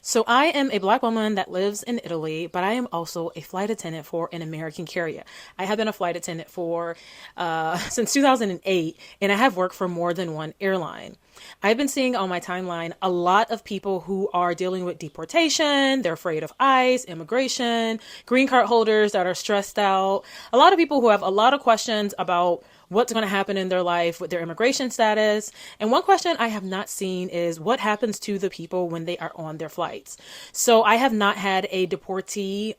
So I am a Black woman that lives in Italy, but I am also a flight attendant for an American carrier. I have been a flight attendant for since 2008, and I have worked for more than one airline. I've been seeing on my timeline a lot of people who are dealing with deportation. They're afraid of ICE, immigration, green card holders that are stressed out. A lot of people who have a lot of questions about what's going to happen in their life with their immigration status. And one question I have not seen is what happens to the people when they are on their flights. So I have not had a deportee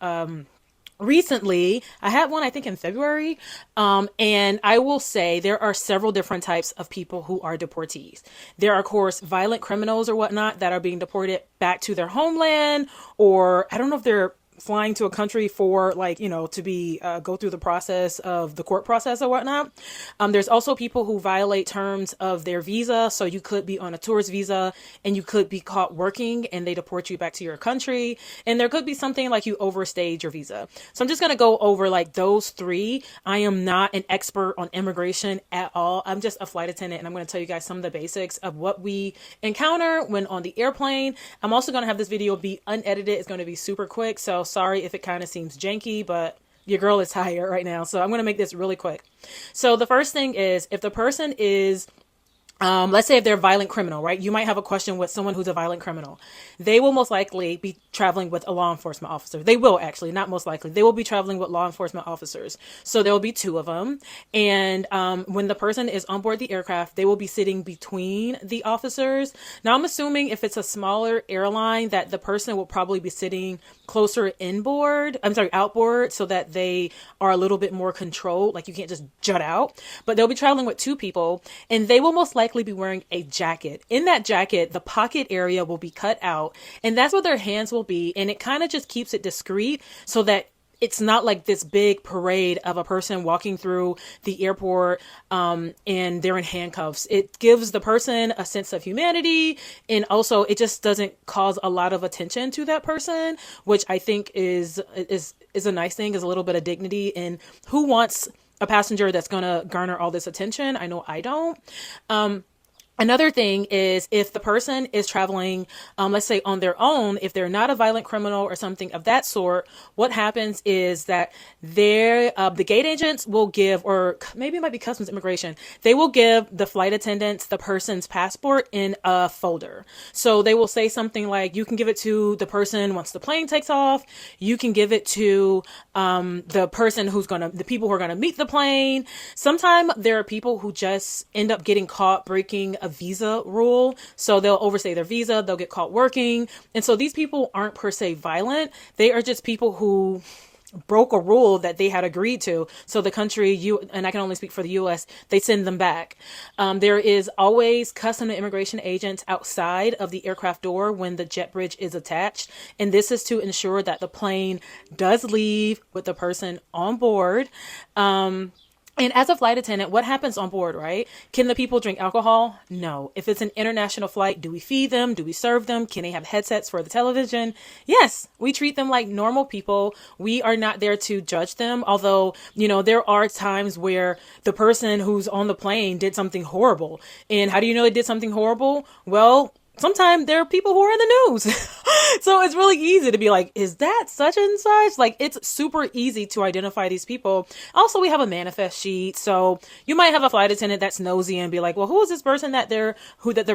recently. I had one, I think, in February. And I will say there are several different types of people who are deportees. There are, of course, violent criminals or whatnot that are being deported back to their homeland, or I don't know if they're flying to a country for, like, to be go through the process of the court process or whatnot. There's also people who violate terms of their visa. So you could be on a tourist visa and you could be caught working and they deport you back to your country. And there could be something like you overstayed your visa. So I'm just going to go over like those three. I am not an expert on immigration at all. I'm just a flight attendant, and I'm going to tell you guys some of the basics of what we encounter when on the airplane. I'm also going to have this video be unedited. It's going to be super quick. So sorry if it kind of seems janky, but your girl is tired right now. So I'm going to make this really quick. So the first thing is, if the person is let's say if they're a violent criminal, right? You might have a question with someone who's a violent criminal. They will most likely be traveling with a law enforcement officer. They will actually, not most likely. They will be traveling with law enforcement officers. So there will be two of them. And when the person is on board the aircraft, they will be sitting between the officers. Now, I'm assuming if it's a smaller airline that the person will probably be sitting closer outboard, so that they are a little bit more controlled. Like you can't just jut out. But they'll be traveling with two people, and they will most likely be wearing a jacket. In that jacket, the pocket area will be cut out, and that's where their hands will be. And it kind of just keeps it discreet so that it's not like this big parade of a person walking through the airport and they're in handcuffs. It gives the person a sense of humanity, and also it just doesn't cause a lot of attention to that person, which I think is a nice thing, is a little bit of dignity. And who wants a passenger that's going to garner all this attention? I know I don't. Another thing is, if the person is traveling, let's say on their own, if they're not a violent criminal or something of that sort, what happens is that the gate agents will give, or maybe it might be customs immigration, they will give the flight attendants the person's passport in a folder. So they will say something like, you can give it to the person once the plane takes off. You can give it to the person the people who are going to meet the plane. Sometimes there are people who just end up getting caught breaking a visa rule. So they'll overstay their visa, they'll get caught working. And so these people aren't per se violent. They are just people who broke a rule that they had agreed to. So the country, and I can only speak for the US, they send them back. There is always customs and immigration agents outside of the aircraft door when the jet bridge is attached. And this is to ensure that the plane does leave with the person on board. And as a flight attendant, what happens on board, right? Can the people drink alcohol? No. If it's an international flight, do we feed them? Do we serve them? Can they have headsets for the television? Yes, we treat them like normal people. We are not there to judge them. Although, there are times where the person who's on the plane did something horrible. And how do you know they did something horrible? Well, sometimes there are people who are in the news. So it's really easy to be like, is that such and such? Like, it's super easy to identify these people. Also, we have a manifest sheet. So you might have a flight attendant that's nosy and be like, well, who is this person that they're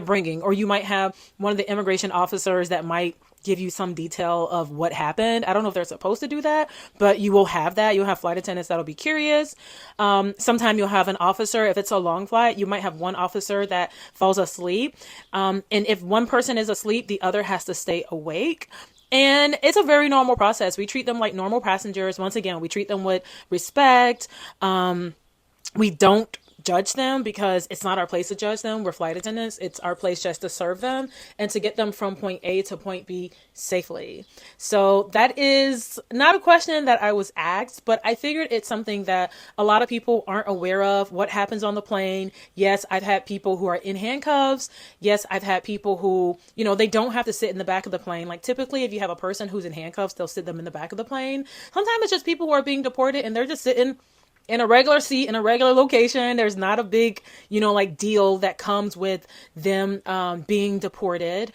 bringing? Or you might have one of the immigration officers that might give you some detail of what happened. I don't know if they're supposed to do that, but you will have that. You'll have flight attendants that'll be curious. Sometimes you'll have an officer. If it's a long flight, you might have one officer that falls asleep. And if one person is asleep, the other has to stay awake. And it's a very normal process. We treat them like normal passengers. Once again, we treat them with respect. We don't judge them because it's not our place to judge them. We're flight attendants. It's our place just to serve them and to get them from point A to point B safely. So that is not a question that I was asked, but I figured it's something that a lot of people aren't aware of. What happens on the plane? Yes, I've had people who are in handcuffs. Yes, I've had people who, they don't have to sit in the back of the plane. Like typically if you have a person who's in handcuffs, they'll sit them in the back of the plane. Sometimes it's just people who are being deported and they're just sitting in a regular seat in a regular location. There's not a big, deal that comes with them being deported.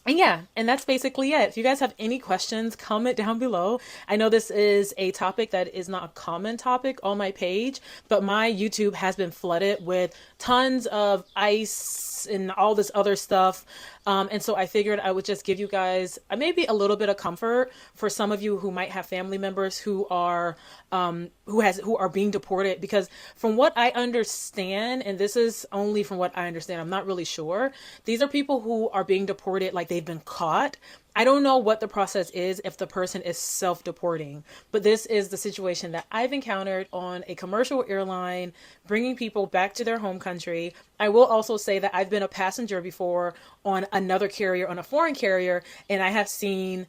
And yeah, and that's basically it. If you guys have any questions, comment down below. I know this is a topic that is not a common topic on my page, but my YouTube has been flooded with tons of ice and all this other stuff. And so I figured I would just give you guys maybe a little bit of comfort for some of you who might have family members who are who are being deported. Because from what I understand, and this is only from what I understand, I'm not really sure. These are people who are being deported like they've been caught. I don't know what the process is if the person is self-deporting, but this is the situation that I've encountered on a commercial airline, bringing people back to their home country. I will also say that I've been a passenger before on another carrier, on a foreign carrier, and I have seen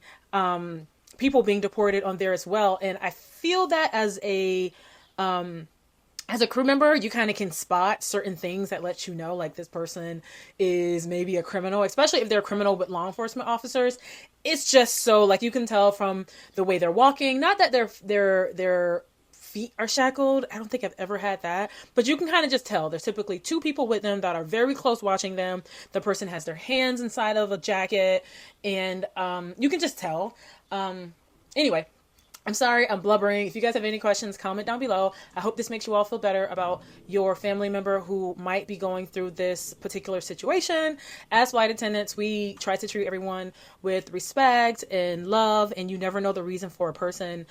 people being deported on there as well. And I feel that as a crew member, you kind of can spot certain things that let you know, like, this person is maybe a criminal, especially if they're a criminal with law enforcement officers. It's just so, like, you can tell from the way they're walking. Not that their feet are shackled. I don't think I've ever had that, but you can kind of just tell. There's typically two people with them that are very close watching them. The person has their hands inside of a jacket, and you can just tell. Anyway, I'm sorry, I'm blubbering. If you guys have any questions, comment down below. I hope this makes you all feel better about your family member who might be going through this particular situation. As flight attendants, we try to treat everyone with respect and love, and you never know the reason for a person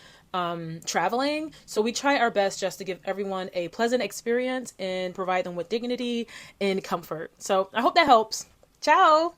traveling. So we try our best just to give everyone a pleasant experience and provide them with dignity and comfort. So I hope that helps. Ciao!